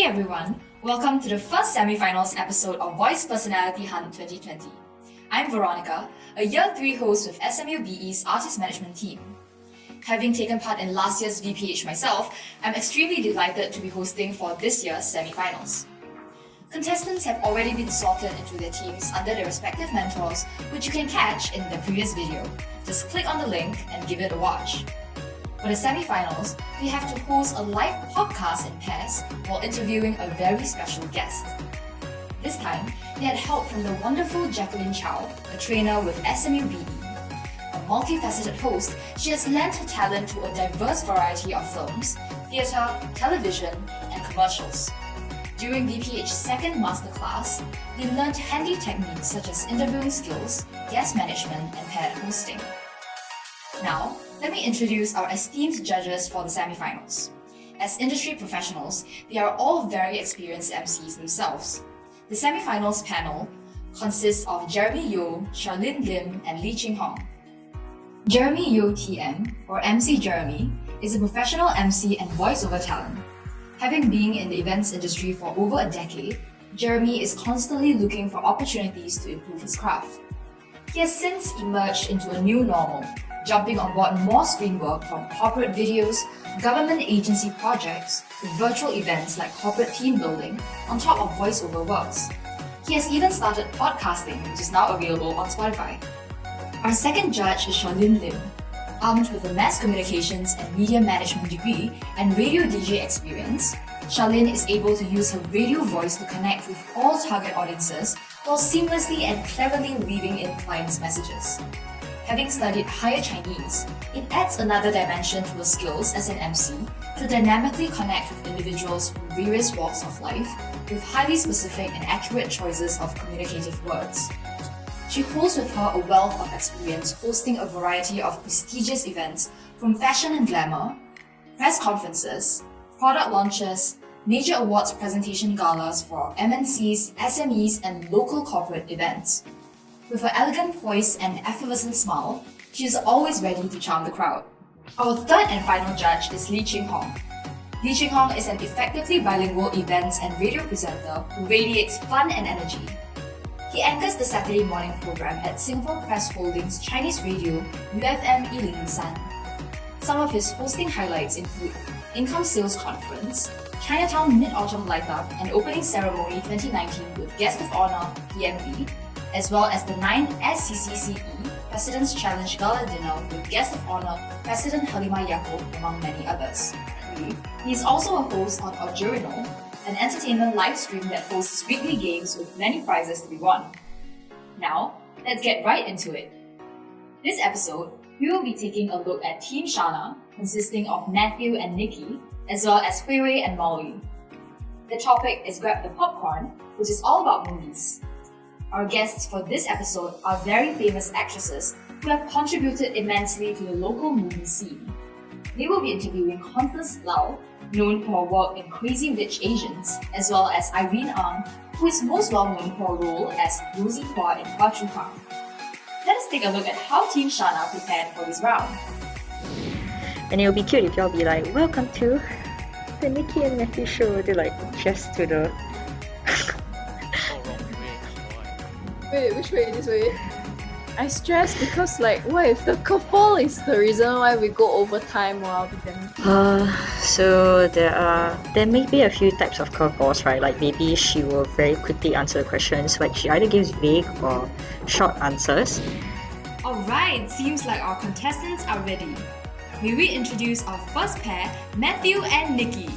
Hey everyone, welcome to the first semi-finals episode of Voice Personality Hunt 2020. I'm Veronica, a Year 3 host with SMU BE's Artist Management team. Having taken part in last year's VPH myself, I'm extremely delighted to be hosting for this year's semi-finals. Contestants have already been sorted into their teams under their respective mentors, which you can catch in the previous video. Just click on the link and give it a watch. For the semi-finals, we have to host a live podcast in pairs while interviewing a very special guest. This time, we had help from the wonderful Jacqueline Chow, a trainer with SMU BE. A multifaceted host, she has lent her talent to a diverse variety of films, theatre, television, and commercials. During VPH's second masterclass, we learned handy techniques such as interviewing skills, guest management, and paired hosting. Now, let me introduce our esteemed judges for the semi-finals. As industry professionals, they are all very experienced MCs themselves. The semi-finals panel consists of Jeremy Yeo, Charlene Lim, and Lee Ching Hong. Jeremy Yeo TM, or MC Jeremy, is a professional MC and voiceover talent. Having been in the events industry for over a decade, Jeremy is constantly looking for opportunities to improve his craft. He has since emerged into a new normal, jumping on board more screen work from corporate videos, government agency projects, to virtual events like corporate team building, on top of voiceover works. He has even started podcasting, which is now available on Spotify. Our second judge is Charlene Lim. Armed with a mass communications and media management degree and radio DJ experience, Charlene is able to use her radio voice to connect with all target audiences while seamlessly and cleverly weaving in clients' messages. Having studied higher Chinese, it adds another dimension to her skills as an MC to dynamically connect with individuals from various walks of life with highly specific and accurate choices of communicative words. She holds with her a wealth of experience hosting a variety of prestigious events from fashion and glamour, press conferences, product launches, major awards presentation galas for MNCs, SMEs, and local corporate events. With her elegant voice and effervescent smile, she is always ready to charm the crowd. Our third and final judge is Lee Ching Hong. Lee Ching Hong is an effectively bilingual events and radio presenter who radiates fun and energy. He anchors the Saturday morning program at Singapore Press Holdings Chinese Radio, UFM 103. Some of his hosting highlights include Income Sales Conference, Chinatown Mid-Autumn Light-Up and Opening Ceremony 2019 with Guest of Honor, PMB, as well as the 9th SCCCE President's Challenge Gala Dinner with Guest of Honor, President Halimah Yacob, among many others. He is also a host on Journal, an entertainment live stream that hosts weekly games with many prizes to be won. Now, let's get right into it. This episode, we will be taking a look at Team Shanna, consisting of Matthew and Nikki, as well as Hui Wei and Molly. The topic is Grab the Popcorn, which is all about movies. Our guests for this episode are very famous actresses who have contributed immensely to the local movie scene. They will be interviewing Constance Lau, known for her work in Crazy Rich Asians, as well as Irene Ang, who is most well known for her role as Rosie Phua in Phua Chu Kang. Let us take a look at how Team Shanna prepared for this round. And it'll be cute if y'all be like, welcome to the Nikki and Matthew show. They like just to the... Wait, which way? This way? I stress because what if the curveball is the reason why we go overtime while we can... So there may be a few types of curveballs, right? Like maybe she will very quickly answer the questions, like she either gives vague or short answers. Alright, seems like our contestants are ready. May we introduce our first pair, Matthew and Nikki.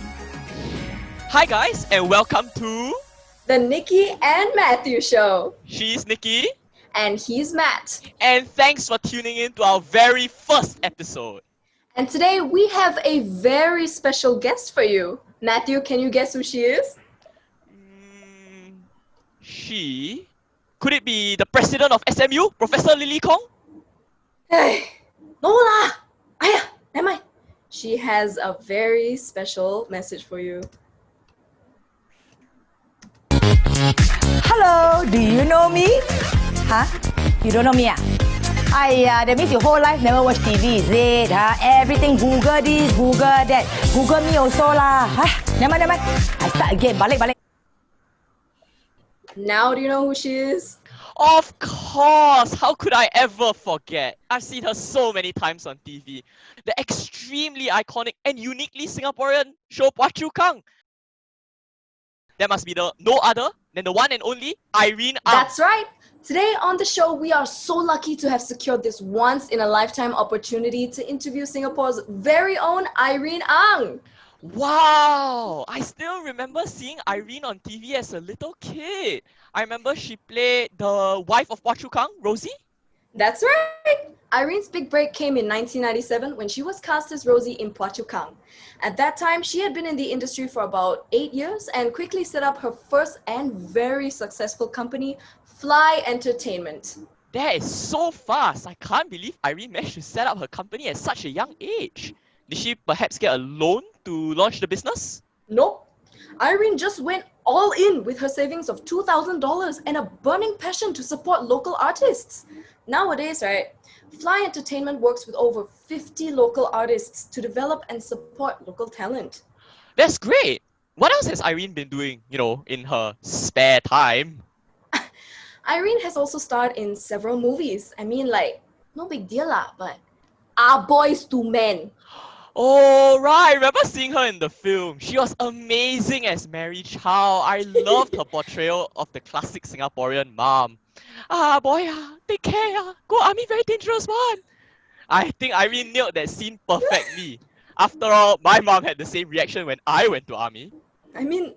Hi guys, and welcome to The Nikki and Matthew Show. She's Nikki. And he's Matt. And thanks for tuning in to our very first episode. And today we have a very special guest for you. Matthew, can you guess who she is? She? Could it be the president of SMU, Professor Lily Kong? Hey, no lah. Aya, am I? She has a very special message for you. Hello, do you know me? Huh? You don't know me, ah? That means your whole life never watch TV, is it? Everything Google this, Google that. Google me also lah. Never mind. I start again. Balik. Now do you know who she is? Of course! How could I ever forget? I've seen her so many times on TV. The extremely iconic and uniquely Singaporean show Phua Chu Kang. There must be no other than the one and only Irene Ang. That's right. Today on the show, we are so lucky to have secured this once-in-a-lifetime opportunity to interview Singapore's very own Irene Ang. Wow! I still remember seeing Irene on TV as a little kid. I remember she played the wife of Phua Chu Kang, Rosie. That's right. Irene's big break came in 1997 when she was cast as Rosie in Phua Chu Kang. At that time, she had been in the industry for about 8 years and quickly set up her first and very successful company, Fly Entertainment. That is so fast. I can't believe Irene managed to set up her company at such a young age. Did she perhaps get a loan to launch the business? Nope. Irene just went all in with her savings of $2,000 and a burning passion to support local artists. Nowadays, right, Fly Entertainment works with over 50 local artists to develop and support local talent. That's great. What else has Irene been doing, in her spare time? Irene has also starred in several movies. I mean, no big deal lah, but Boys to Men. Oh, right. I remember seeing her in the film. She was amazing as Mary Chow. I loved her portrayal of the classic Singaporean mom. Take care. Go army, very dangerous one. I think Irene nailed that scene perfectly. After all, my mom had the same reaction when I went to army. I mean,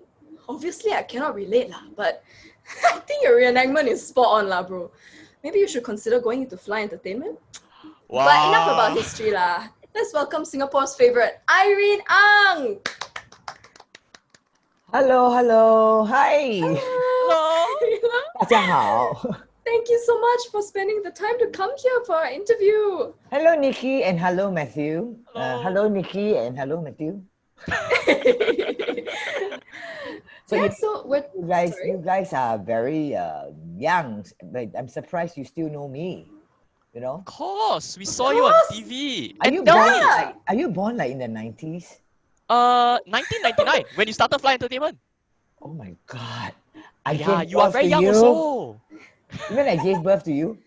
obviously I cannot relate lah, but I think your reenactment is spot on lah, bro. Maybe you should consider going into Fly Entertainment. Wow. But enough about history lah. Let's welcome Singapore's favorite, Irene Ang. Hello, hi. Hello. 大家好. Thank you so much for spending the time to come here for our interview. Hello, Nikki, and hello, Matthew. Hello, Nikki, and hello, Matthew. So you guys are very young, but I'm surprised you still know me. Of course, we saw you on TV. Are you born in the 90s? 1999, when you started Fly Entertainment. Oh my God. You are very young also. Even I gave birth to you?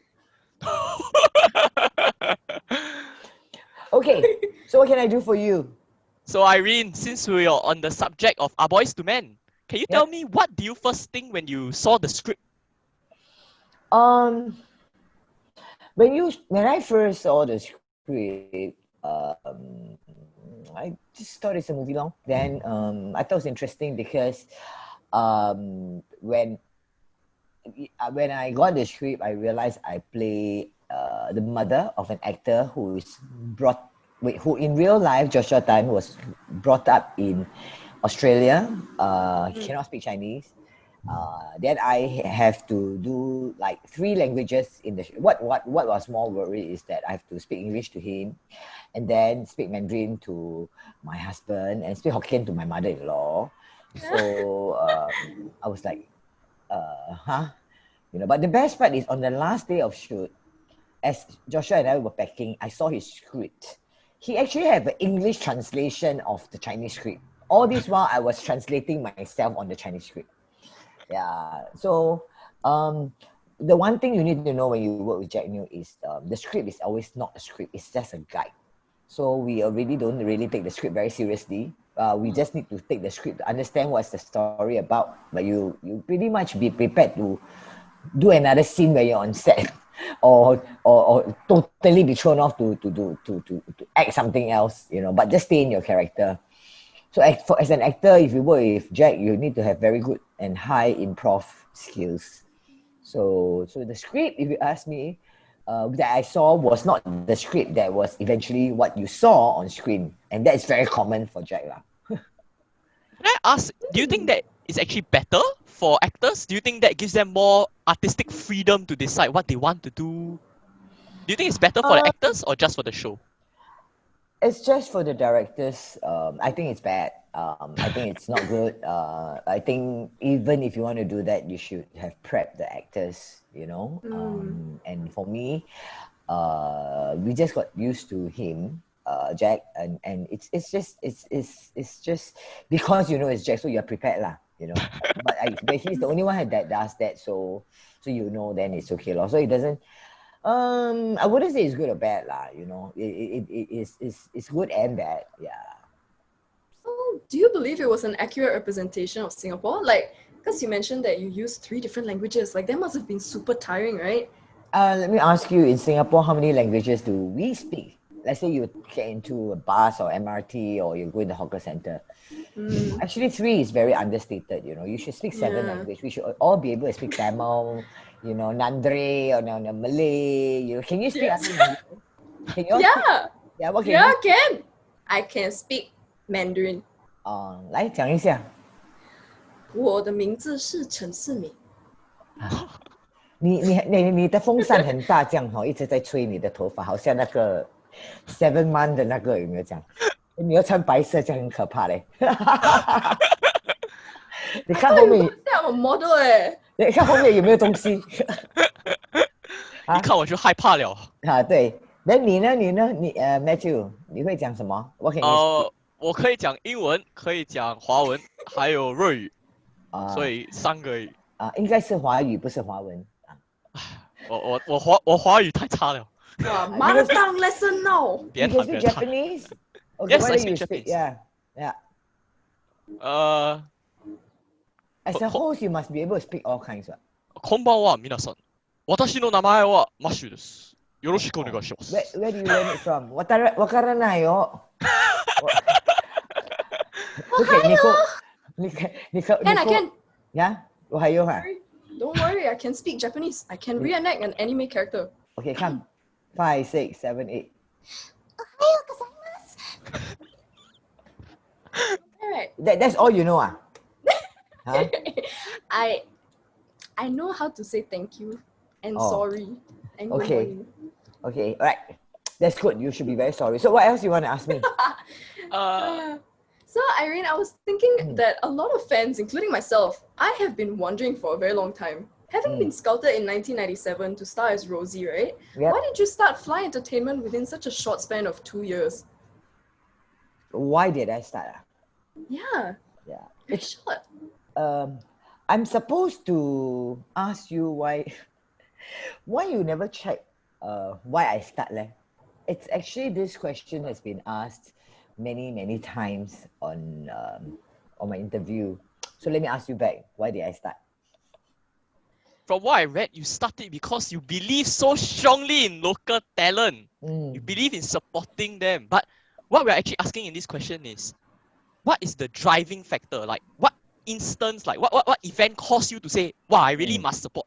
Okay, so what can I do for you? So Irene, since we are on the subject of Our Boys to Men, can you tell me what do you first think when you saw the script? When I first saw the script, I just thought it's a movie long. Then I thought it was interesting because when I got the script, I realized I play the mother of an actor who in real life, Joshua Tan, was brought up in Australia. He cannot speak Chinese. Then I have to do 3 languages in the what was more worried is that I have to speak English to him, and then speak Mandarin to my husband, and speak Hokkien to my mother-in-law. So I was like, But the best part is on the last day of shoot, as Joshua and I were packing, I saw his script. He actually had an English translation of the Chinese script. All this while I was translating myself on the Chinese script. Yeah. So the one thing you need to know when you work with Jack Neo is the script is always not a script. It's just a guide. So we already don't really take the script very seriously. We just need to take the script to understand what's the story about. But you pretty much be prepared to do another scene where you're on set, or totally be thrown off to act something else, but just stay in your character. So as an actor, if you work with Jack, you need to have very good and high improv skills. So the script, if you ask me, that I saw was not the script that was eventually what you saw on screen. And that is very common for Jack. Can I ask, do you think that is actually better for actors? Do you think that gives them more artistic freedom to decide what they want to do? Do you think it's better for the actors or just for the show? It's just for the directors. I think it's bad. I think it's not good. I think even if you want to do that, you should have prepped the actors, And for me, we just got used to him Jack, and it's just because you know it's Jack, so you're prepared lah. You know, but he's the only one that does that, so you know, then it's okay lor. So it doesn't. I wouldn't say it's good or bad lah. You know, it's good and bad. Yeah. So, do you believe it was an accurate representation of Singapore? Like, because you mentioned that you used 3 different languages, like that must have been super tiring, right? Let me ask you, in Singapore, how many languages do we speak? Let's say you get into a bus or MRT, or you go in the hawker center. Actually, 3 is very understated. You know, you should speak 7 languages. We should all be able to speak Tamil, you know, Nandre, or Malay. You know, can you speak other languages? Can you all speak? Yeah, what can you? Can. I can speak Mandarin. 来讲一下。我的名字是陈世敏。你的风扇很大，这样一直在吹你的头发，好像那个 Seven Man 的那个有没有这样？你要穿白色，这样很可怕嘞。你看后面，我 model 哎，你看后面有没有东西？一看我就害怕了。对。那你呢？Matthew， 你会讲什么？我可以讲英文，可以讲华文，还有日语，所以3个而已。应该是华语，不是华文。我华语太差了。哇 ，Mother tongue lesson now. You can speak Japanese? Okay, Yes, why I don't speak you Japanese. Yeah. As a host, you must be able to speak all kinds, right? こんばんは、皆さん。私の名前はマッシュです。よろしくお願いします。Where do you learn it from? わからないよ。Okay, Nico. I can. Yeah? おはよう。 Don't worry, I can speak Japanese. I can reenact an anime character. Okay, come. 5, 6, 7, 8. Alright. That's all you know, Huh? I know how to say thank you and sorry and good Okay. morning. Okay, alright. That's good. You should be very sorry. So what else you want to ask me? So Irene, I was thinking that a lot of fans, including myself, I have been wondering for a very long time. Having been scouted in 1997 to star as Rosie, right? Yep. Why did you start Fly Entertainment within such a short span of 2 years? Why did I start? Yeah. Very short. I'm supposed to ask you why you never check why I start leh. It's actually, this question has been asked many times on my interview. So let me ask you back, why did I start? From what I read, you started because you believe so strongly in local talent. You believe in supporting them. But what we're actually asking in this question is, what is the driving factor? Like, what instance, like what event caused you to say, wow, I really must support?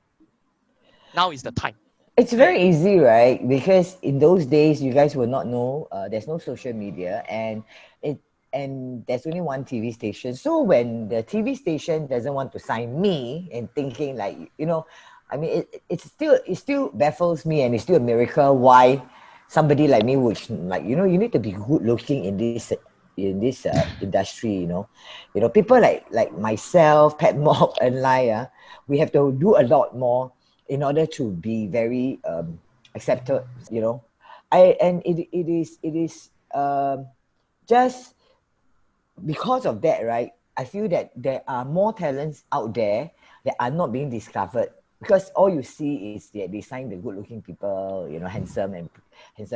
Now is the time. It's very easy, right? Because in those days, you guys will not know, there's no social media, and there's only one TV station. So when the TV station doesn't want to sign me, and thinking like, you know, I mean, it still baffles me, and it's still a miracle why somebody like me would, like, you know, you need to be good looking in this industry, you know, people like myself, Pat Mob and Lai, we have to do a lot more in order to be very accepted, you know. It is just because of that, right? I feel that there are more talents out there that are not being discovered, because all you see is that they sign the good-looking people, you know, handsome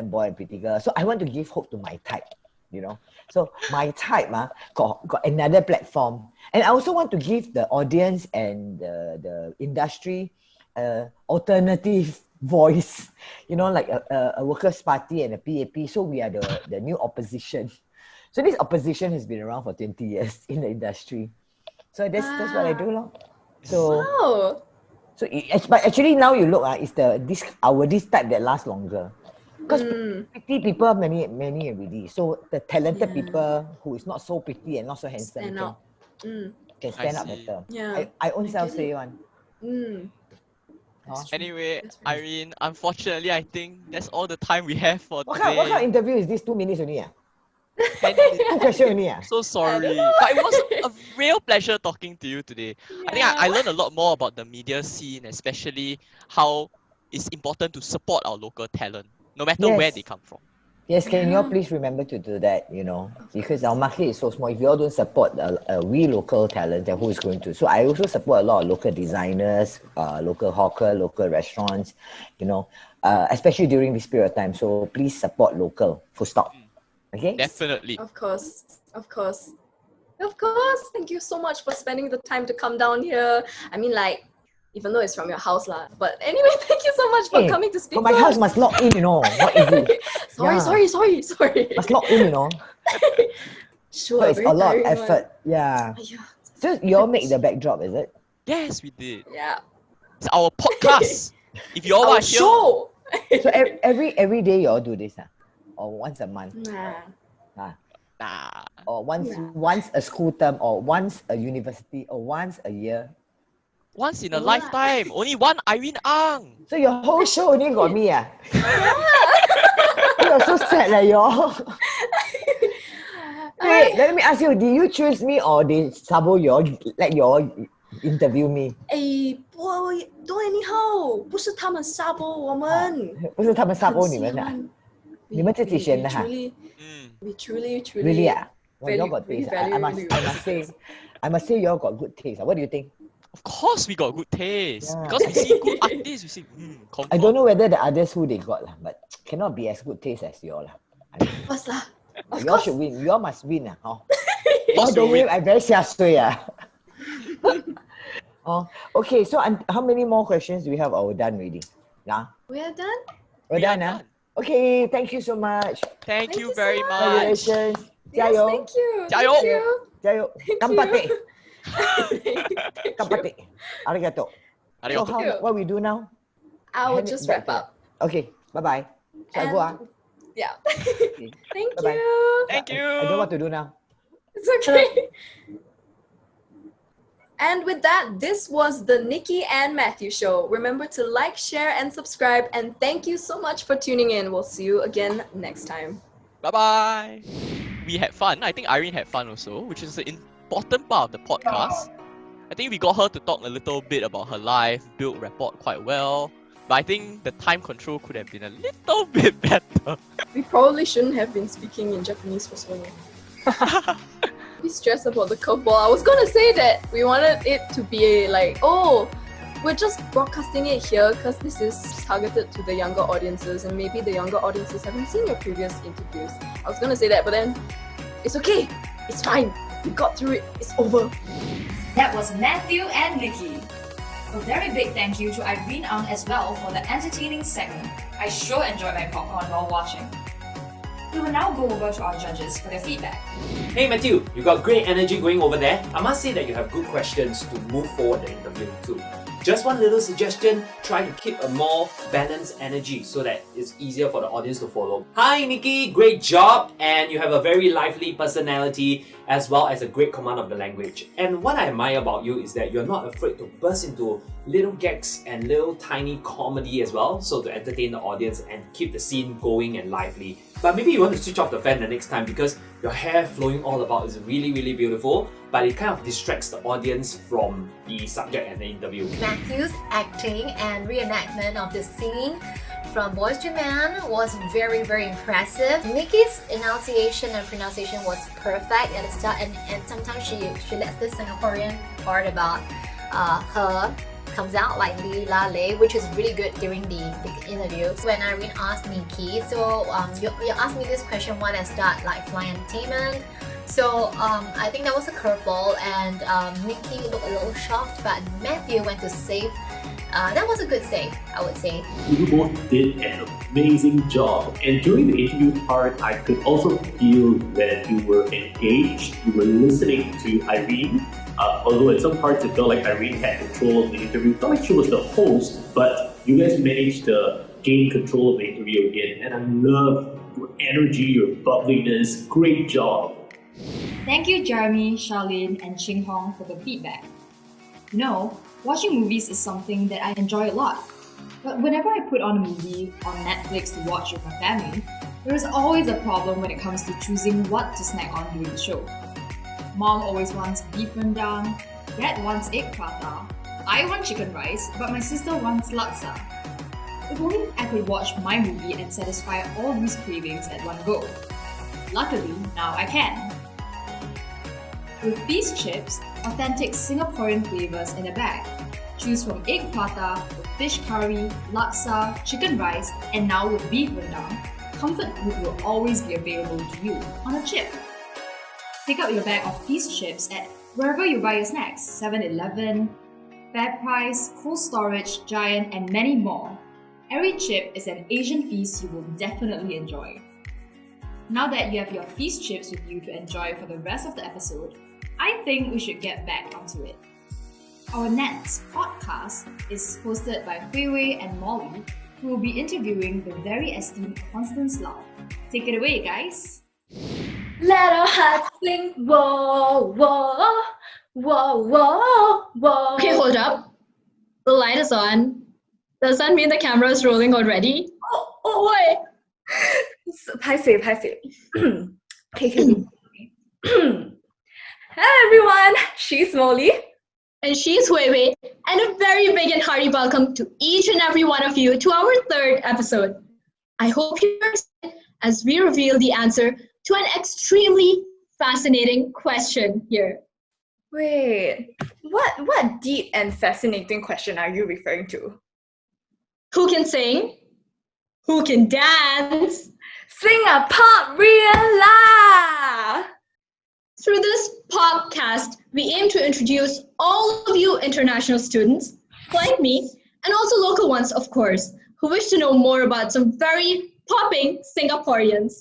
boy and pretty girl. So I want to give hope to my type, you know. So my type got another platform, and I also want to give the audience and the industry alternative voice, you know, like a workers' party and a PAP. So we are the new opposition. So this opposition has been around for 20 years in the industry. So that's what I do, lor. So but actually now you look, it's this type that lasts longer. Because pretty people many already. So the talented people who is not so pretty and not so handsome can stand up better. Yeah, I own self say one. Anyway, Irene, unfortunately, I think that's all the time we have for What today. kind of interview is this? 2 minutes only? 10 2 questions only? So sorry, but it was a real pleasure talking to you today. I think I learned a lot more about the media scene, especially how it's important to support our local talent, no matter where they come from. Yes, can you all please remember to do that, because our market is so small. If you all don't support we local talent, then who is going to? So I also support a lot of local designers, local hawker, local restaurants, especially during this period of time. So please support local, full stop. Okay? Definitely. Of course. Thank you so much for spending the time to come down here. I mean, even though it's from your house, but anyway, thank you so much for coming to speak But my to house us. must log in, not easy. Sorry. Must log in, Sure, So it's very a lot of tiring effort. Yeah. So you all make the backdrop, is it? Yes, we did. one. Yeah. It's our podcast. If you all Our are here, show. So every day you all do this, or once a month, Nah. nah. or once a school term, or once a university, or once a year. Once in a What? lifetime. Only one Irene Ang. So your whole show only got me, You are so sad, y'all. Wait, let me ask you, did you choose me or did Sabo y'all let y'all interview me? 不 anyhow， 不是他们杀播我们，不是他们 Sabo 很喜你们的啊？欢你们自己选的哈？ We truly Really? Well, y'all value- got taste. value I must say y'all got good taste. What do you think? Of course we got good taste. Yeah. Because we see good artists, we see, confirm. I don't know whether the others who they got, but cannot be as good taste as y'all. Of course lah. Of Y'all course. should win. Y'all must win. Y'all Must don't win. win. I very sui. Okay, so how many more questions do we have? Oh, we're done already. Yeah? We are done. We're We are done, done. Okay, thank you so much. Thank Thank you you so very much. much. Congratulations. Yes, Jayo. thank you. Jayo. Thank you. Jayo. Thank Kampate. you. Kampate. Arigato. So Arigato. what we do now? I will Hand it just back wrap up. Okay, bye-bye. So I go, Yeah. Okay. Thank Bye-bye. you. Thank you. I know what to do now. It's okay. And with that, this was the Nikki and Matthew Show. Remember to like, share, and subscribe. And thank you so much for tuning in. We'll see you again next time. Bye-bye. We had fun. I think Irene had fun also, which is an important part of the podcast. I think we got her to talk a little bit about her life, build rapport quite well. But I think the time control could have been a little bit better. We probably shouldn't have been speaking in Japanese for so long. Be stressed about the curveball. I was gonna say that we wanted it to be we're just broadcasting it here because this is targeted to the younger audiences and maybe the younger audiences haven't seen your previous interviews. I was gonna say that, but then it's okay. It's fine. We got through it. It's over. That was Matthew and Nikki. A very big thank you to Irene Ang as well for the entertaining segment. I sure enjoyed my popcorn while watching. We will now go over to our judges for their feedback. Hey Matthew, you got great energy going over there. I must say that you have good questions to move forward the interview too. Just one little suggestion, try to keep a more balanced energy so that it's easier for the audience to follow. Hi Nikki, great job, and you have a very lively personality as well as a great command of the language. And what I admire about you is that you're not afraid to burst into little gags and little tiny comedy as well, so to entertain the audience and keep the scene going and lively. But maybe you want to switch off the fan the next time because your hair flowing all about is really, really beautiful, but it kind of distracts the audience from the subject and the interview. Matthew's acting and reenactment of the singing from Boys to Men was very, very impressive. Nikki's enunciation and pronunciation was perfect at the start, and sometimes she lets the Singaporean part about her comes out like Li La Le, which is really good during the interview. When Irene asked Nikki, so you asked me this question, when I start like Fly Entertainment. So I think that was a curveball, and Nikki looked a little shocked, but Matthew went to save. That was a good save, I would say. You both did an amazing job. And during the interview part, I could also feel that you were engaged, you were listening to Irene. Although at some parts it felt like Irene had control of the interview, it felt like she was the host, but you guys managed to gain control of the interview again. And I love your energy, your bubbliness. Great job. Thank you, Jeremy, Charlene, and Ching Hong for the feedback. Watching movies is something that I enjoy a lot. But whenever I put on a movie on Netflix to watch with my family, there is always a problem when it comes to choosing what to snack on during the show. Mom always wants beef rendang, Dad wants egg prata, I want chicken rice, but my sister wants laksa. If only I could watch my movie and satisfy all these cravings at one go. Luckily, now I can. With these chips, authentic Singaporean flavors in a bag. Choose from egg prata, fish curry, laksa, chicken rice, and now with beef rendang, comfort food will always be available to you on a chip. Pick up your bag of feast chips at wherever you buy your snacks, 7-Eleven, FairPrice, Cold Storage, Giant, and many more. Every chip is an Asian feast you will definitely enjoy. Now that you have your feast chips with you to enjoy for the rest of the episode, I think we should get back onto it. Our next podcast is hosted by Hui and Molly, who will be interviewing the very esteemed Constance Lau. Take it away, guys! Let our hearts sing, whoa, whoa, whoa, whoa, whoa. Okay, hold up. The light is on. Does that mean the camera is rolling already? Oh, wait. Paiseh. Okay. Hi everyone, she's Molly. And she's Hui, and a very big and hearty welcome to each and every one of you to our third episode. I hope you're excited as we reveal the answer to an extremely fascinating question here. Wait, what deep and fascinating question are you referring to? Who can sing? Who can dance? Sing a pop real. Through this podcast, we aim to introduce all of you international students, like me, and also local ones, of course, who wish to know more about some very popping Singaporeans.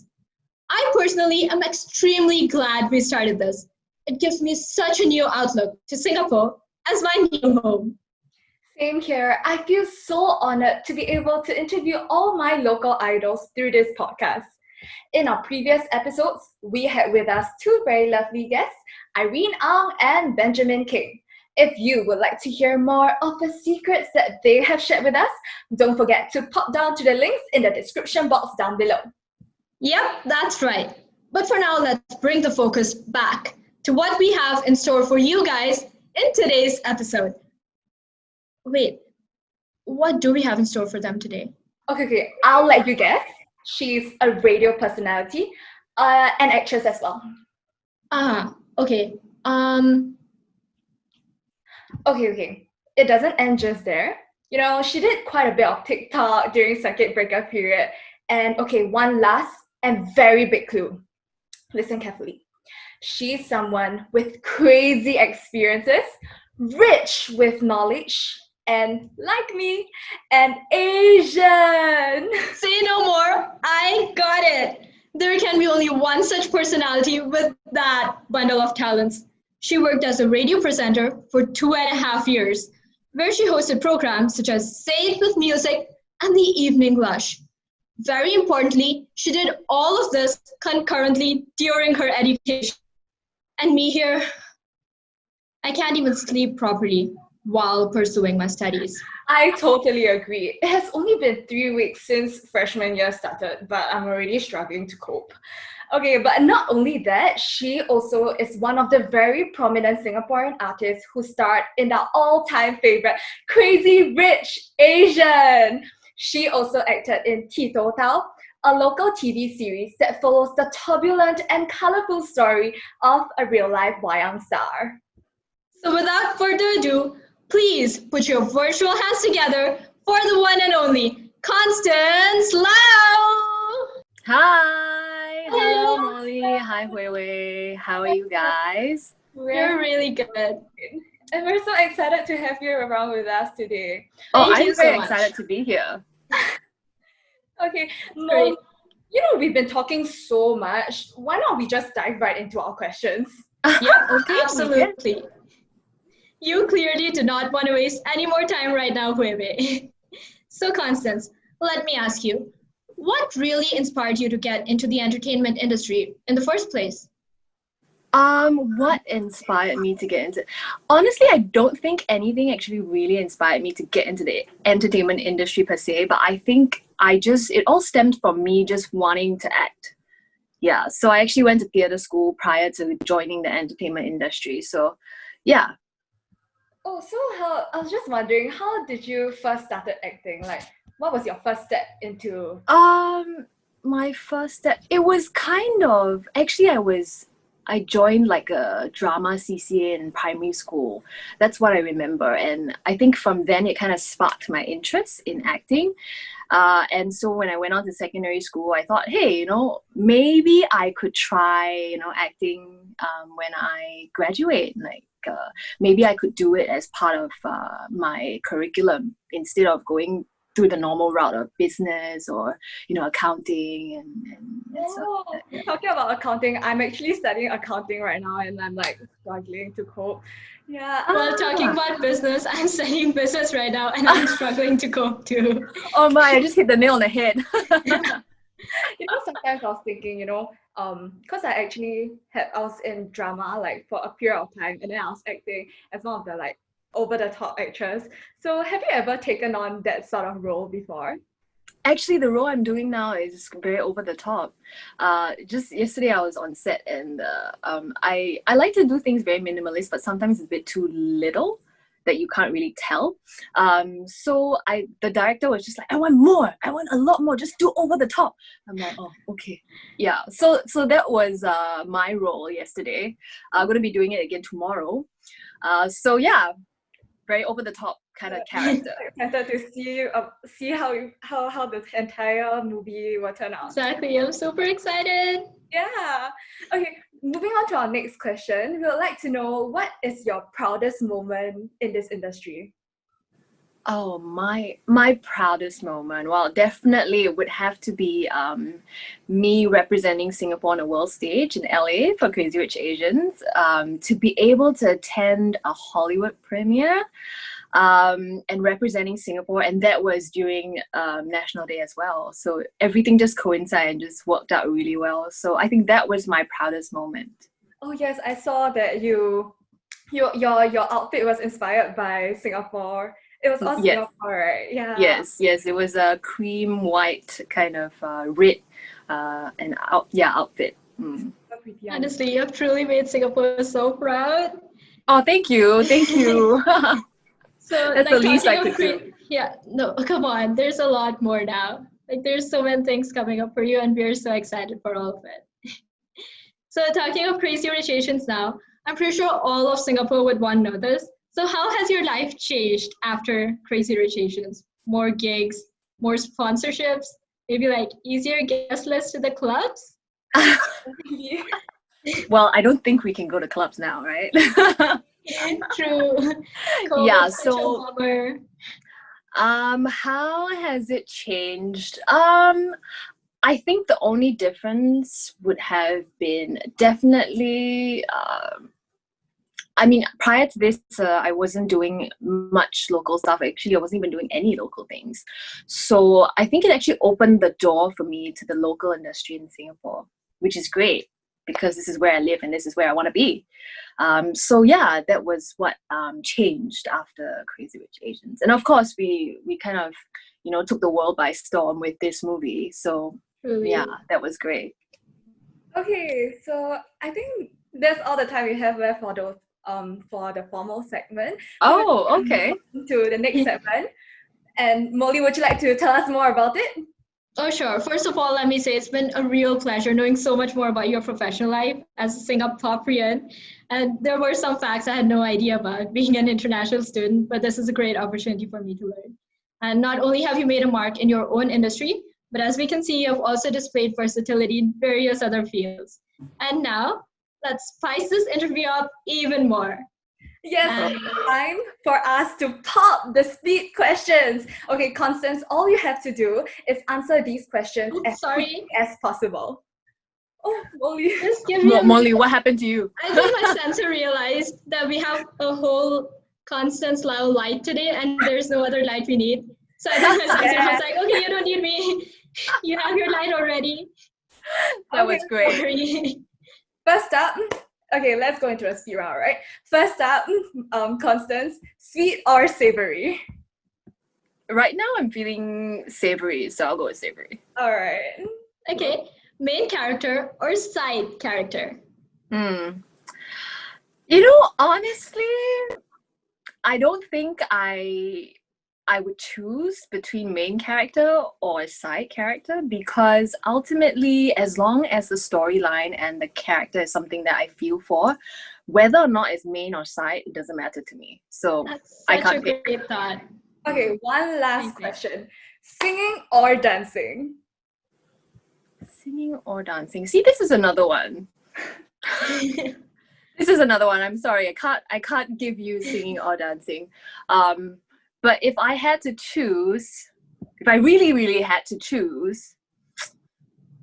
I personally am extremely glad we started this. It gives me such a new outlook to Singapore as my new home. Same here. I feel so honored to be able to interview all my local idols through this podcast. In our previous episodes, we had with us two very lovely guests, Irene Ang and Benjamin King. If you would like to hear more of the secrets that they have shared with us, don't forget to pop down to the links in the description box down below. Yep, that's right. But for now, let's bring the focus back to what we have in store for you guys in today's episode. Wait, what do we have in store for them today? Okay, I'll let you guess. She's a radio personality, an actress as well. Okay. Okay. It doesn't end just there. You know, she did quite a bit of TikTok during circuit breaker period. And okay, one last and very big clue. Listen carefully. She's someone with crazy experiences, rich with knowledge, and like me, an Asian. Say no more. I got it. There can be only one such personality with that bundle of talents. She worked as a radio presenter for 2.5 years, where she hosted programs such as Say It With Music and The Evening Lush. Very importantly, she did all of this concurrently during her education. And me here, I can't even sleep properly while pursuing my studies. I totally agree. It has only been 3 weeks since freshman year started, but I'm already struggling to cope. Okay, but not only that, she also is one of the very prominent Singaporean artists who starred in the all-time favorite Crazy Rich Asian. She also acted in Tito Tau, a local TV series that follows the turbulent and colorful story of a real-life wayang star. So without further ado, please put your virtual hands together for the one and only Constance Lau! Hi! Hello, Molly. Hi, Hui. How are you guys? We're really good. And we're so excited to have you around with us today. Oh, Thank you I'm so very much. excited to be here. Okay, Molly, you know, we've been talking so much. Why not we just dive right into our questions? Yeah, Okay, absolutely. You clearly do not want to waste any more time right now, Hui. So, Constance, let me ask you, what really inspired you to get into the entertainment industry in the first place? What inspired me to get into? Honestly, I don't think anything actually really inspired me to get into the entertainment industry per se, but I think it all stemmed from me just wanting to act. Yeah, so I actually went to theatre school prior to joining the entertainment industry. So, yeah. Oh, so I was just wondering, how did you first started acting? Like, what was your first step into? My first step, it was kind of, actually I joined like a drama CCA in primary school. That's what I remember. And I think from then it kind of sparked my interest in acting. And so when I went on to secondary school, I thought, hey, maybe I could try, acting when I graduate. Like maybe I could do it as part of my curriculum instead of going through the normal route of business or accounting and stuff like that. Talking about accounting, I'm actually studying accounting right now and I'm like struggling to cope. Yeah. Well, talking about business, I'm studying business right now and I'm struggling to cope too. Oh my, I just hit the nail on the head. Sometimes I was thinking, because I was in drama like for a period of time and then I was acting as one of the like over the top actress. So have you ever taken on that sort of role before? Actually, the role I'm doing now is very over the top. Just yesterday I was on set and I like to do things very minimalist, but sometimes it's a bit too little that you can't really tell. So the director was just like, I want more, I want a lot more, just do over the top. I'm like, oh, okay. Yeah, so that was my role yesterday. I'm going to be doing it again tomorrow. So yeah, very over the top kind of character. Excited to see how the entire movie will turn out. Exactly, I'm super excited. Yeah. Okay, moving on to our next question. We would like to know, what is your proudest moment in this industry? Oh, my proudest moment. Well, definitely it would have to be me representing Singapore on a world stage in LA for Crazy Rich Asians. To be able to attend a Hollywood premiere and representing Singapore, and that was during National Day as well. So everything just coincided and just worked out really well. So I think that was my proudest moment. Oh yes, I saw that your outfit was inspired by Singapore. It was all Singapore, right? Yeah. Yes, it was a cream white kind of red outfit. So pretty. Honestly, you have truly made Singapore so proud. Oh, thank you. So that's like, the least I could do. Yeah, no, come on. There's a lot more now. Like there's so many things coming up for you and we're so excited for all of it. So talking of Crazy Rich Asians now, I'm pretty sure all of Singapore would want to know this. So how has your life changed after Crazy Rich Asians? More gigs, more sponsorships, maybe like easier guest lists to the clubs? Well, I don't think we can go to clubs now, right? True. Yeah, so how has it changed? I think the only difference would have been definitely prior to this, I wasn't doing much local stuff. Actually, I wasn't even doing any local things. So I think it actually opened the door for me to the local industry in Singapore, which is great because this is where I live and this is where I want to be. So yeah, that was what changed after Crazy Rich Asians. And of course, we kind of, took the world by storm with this movie. So yeah, that was great. Okay, so I think that's all the time we have left for the formal segment. Oh, okay. To the next segment. And Molly, would you like to tell us more about it? Oh, sure. First of all, let me say it's been a real pleasure knowing so much more about your professional life as a Singaporean. And there were some facts I had no idea about being an international student, but this is a great opportunity for me to learn. And not only have you made a mark in your own industry, but as we can see, you have also displayed versatility in various other fields. And now, let's spice this interview up even more. Yes, time for us to pop the speed questions. Okay, Constance, all you have to do is answer these questions as quickly as possible. Oh, Molly. Just give me Molly, what happened to you? I think my sensor realized that we have a whole Constance Lau light today and there's no other light we need. So I think my sensor was like, okay, you don't need me. You have your light already. That was great. Sorry. First up, okay, let's go into a speed round, right? First up, Constance, sweet or savory? Right now, I'm feeling savory, so I'll go with savory. All right. Okay, main character or side character? Honestly, I don't think I I would choose between main character or side character, because ultimately, as long as the storyline and the character is something that I feel for, whether or not it's main or side, it doesn't matter to me. So That's I such can't a pick. great thought. Okay, one last question. Singing or dancing? Singing or dancing? See, this is another one. This is another one. I'm sorry, I can't give you singing or dancing. But if I had to choose, if I really had to choose,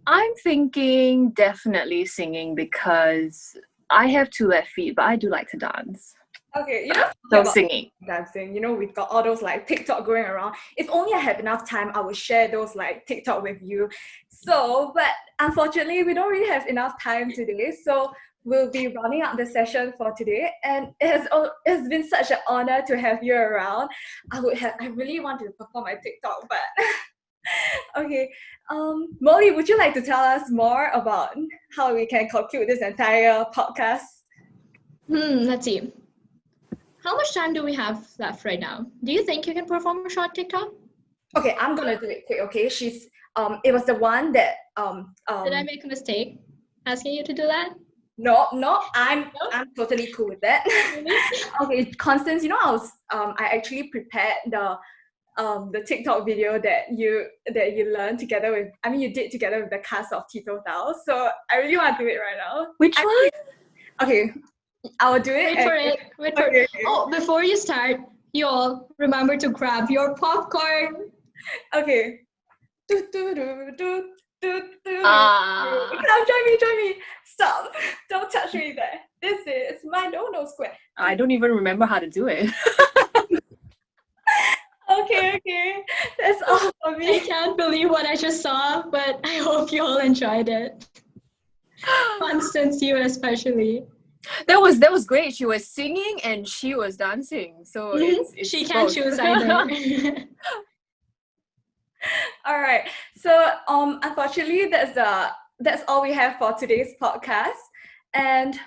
I'm thinking definitely singing, because I have 2 left feet, but I do like to dance. Okay, So singing. dancing, we've got all those like TikTok going around. If only I had enough time, I would share those like TikTok with you. So, but unfortunately, we don't really have enough time today. So we'll be rounding up the session for today. And it's been such an honor to have you around. I really wanted to perform my TikTok, but okay. Molly, would you like to tell us more about how we can conclude this entire podcast? Let's see. How much time do we have left right now? Do you think you can perform a short TikTok? Okay, I'm gonna do it quick. Okay, it was the one that Did I make a mistake asking you to do that? No, I'm totally cool with that. Okay, Constance, I actually prepared the TikTok video that you learned together with. You did together with the cast of Tito Tao. So I really want to do it right now. Which one? Okay, I will do it. Wait for it. Oh, before you start, you all remember to grab your popcorn. Okay. Come, join me. Stop. Don't touch me there. This is my no square. I don't even remember how to do it. Okay. That's all for me. I can't believe what I just saw, but I hope you all enjoyed it. Constance, you especially. That was great. She was singing and she was dancing. So it's she can't both. choose either. All right. So unfortunately that's all we have for today's podcast. And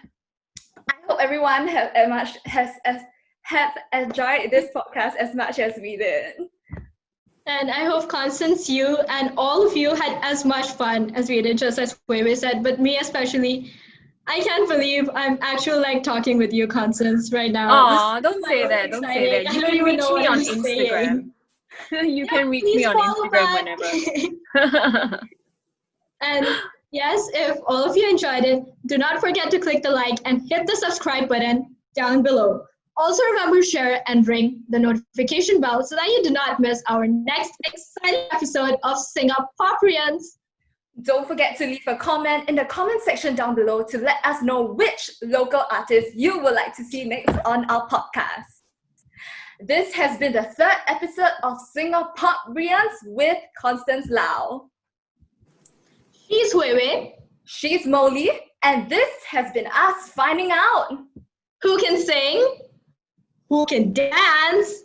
I hope everyone have enjoyed this podcast as much as we did. And I hope Constance, you and all of you had as much fun as we did, just as Wei said, but me especially. I can't believe I'm actually talking with you, Constance, right now. Aw, don't say that. Don't say that. You can reach me on Instagram. You can reach me on Instagram whenever. And yes, if all of you enjoyed it, do not forget to click the like and hit the subscribe button down below. Also remember to share and ring the notification bell so that you do not miss our next exciting episode of Singaporeans. Don't forget to leave a comment in the comment section down below to let us know which local artists you would like to see next on our podcast. This has been the 3rd episode of Singaporeans with Constance Lau. She's Wei. She's Molly. And this has been us finding out who can sing, who can dance,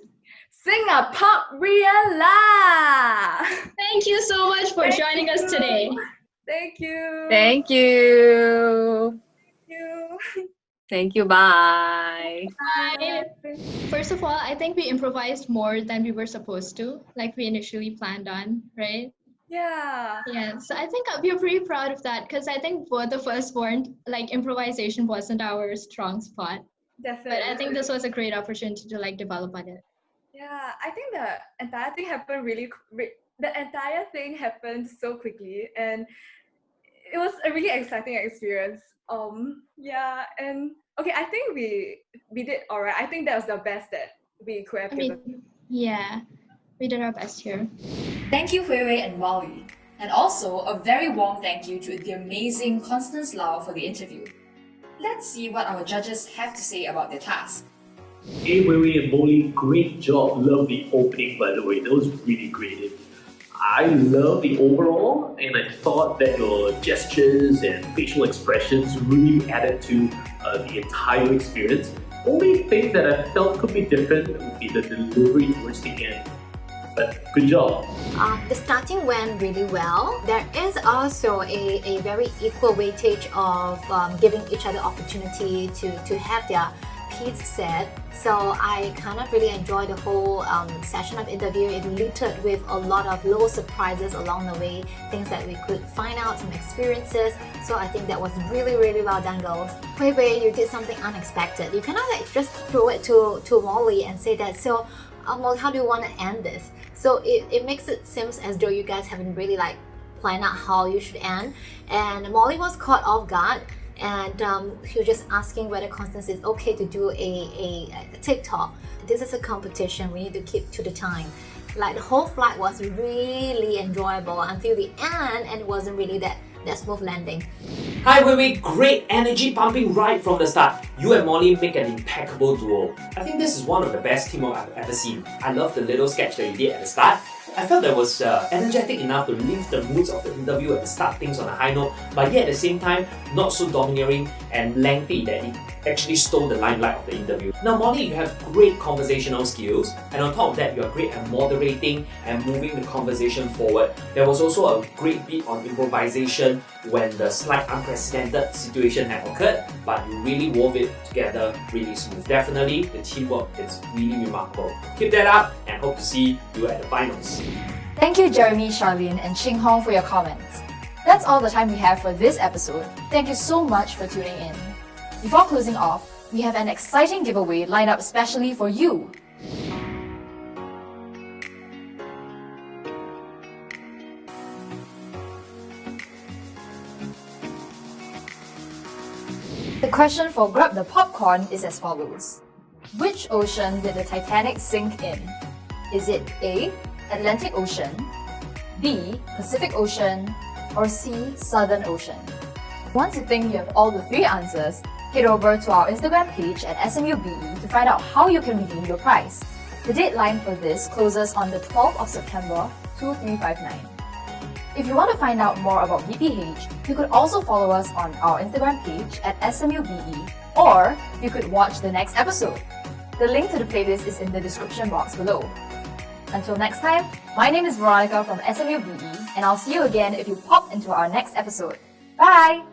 Singaporean La! Thank you so much for joining us today. Thank you. Thank you. Thank you. Bye. Bye. First of all, I think we improvised more than we were supposed to, like we initially planned on, right? Yeah. Yeah, so I think we're pretty proud of that, because I think for the firstborn, improvisation wasn't our strong spot. Definitely. But I think this was a great opportunity to develop on it. Yeah, I think the entire thing happened so quickly, and it was a really exciting experience. Yeah, and okay, I think we did all right. I think that was the best that we could have given. Yeah, we did our best here. Thank you, Hui and Wally. And also, a very warm thank you to the amazing Constance Lau for the interview. Let's see what our judges have to say about their task. Hey, Wei and Molly, great job. Love the opening, by the way. That was really creative. I love the overall, and I thought that your gestures and facial expressions really added to the entire experience. Only thing that I felt could be different would be the delivery towards the end. But good job. The starting went really well. There is also a very equal weightage of giving each other opportunity to have their Pete said. So I kind of really enjoyed the whole session of interview. It littered with a lot of little surprises along the way, things that we could find out, some experiences. So I think that was really, really well done, girls. Wei Wei, you did something unexpected. You cannot like just throw it to Molly and say that, so Molly, how do you want to end this? So it makes it seem as though you guys haven't really like planned out how you should end. And Molly was caught off guard, and he was just asking whether Constance is okay to do a TikTok. This is a competition, we need to keep to the time. Like the whole flight was really enjoyable until the end, and it wasn't really that smooth landing. Hi Wei Wei, great energy pumping right from the start. You and Molly make an impeccable duo. I think this is one of the best teamwork I've ever seen. I love the little sketch that you did at the start. I felt that was energetic enough to lift the moods of the interview and start things on a high note, but yet at the same time, not so domineering and lengthy that it actually stole the limelight of the interview. Now Molly, you have great conversational skills, and on top of that, you are great at moderating and moving the conversation forward. There was also a great bit on improvisation when the slight unprecedented situation had occurred, but you really wove it together really smooth. Definitely, the teamwork is really remarkable. Keep that up and hope to see you at the finals. Thank you, Jeremy, Charlene, and Ching Hong for your comments. That's all the time we have for this episode. Thank you so much for tuning in. Before closing off, we have an exciting giveaway lined up specially for you. The question for Grab the Popcorn is as follows. Which ocean did the Titanic sink in? Is it A, Atlantic Ocean, B, Pacific Ocean, or C, Southern Ocean? Once you think you have all the three answers, head over to our Instagram page at SMUBE to find out how you can redeem your prize. The deadline for this closes on the 12th of September 2359. If you want to find out more about VPH, you could also follow us on our Instagram page at SMUBE, or you could watch the next episode. The link to the playlist is in the description box below. Until next time, my name is Veronica from SMUBE, and I'll see you again if you pop into our next episode. Bye!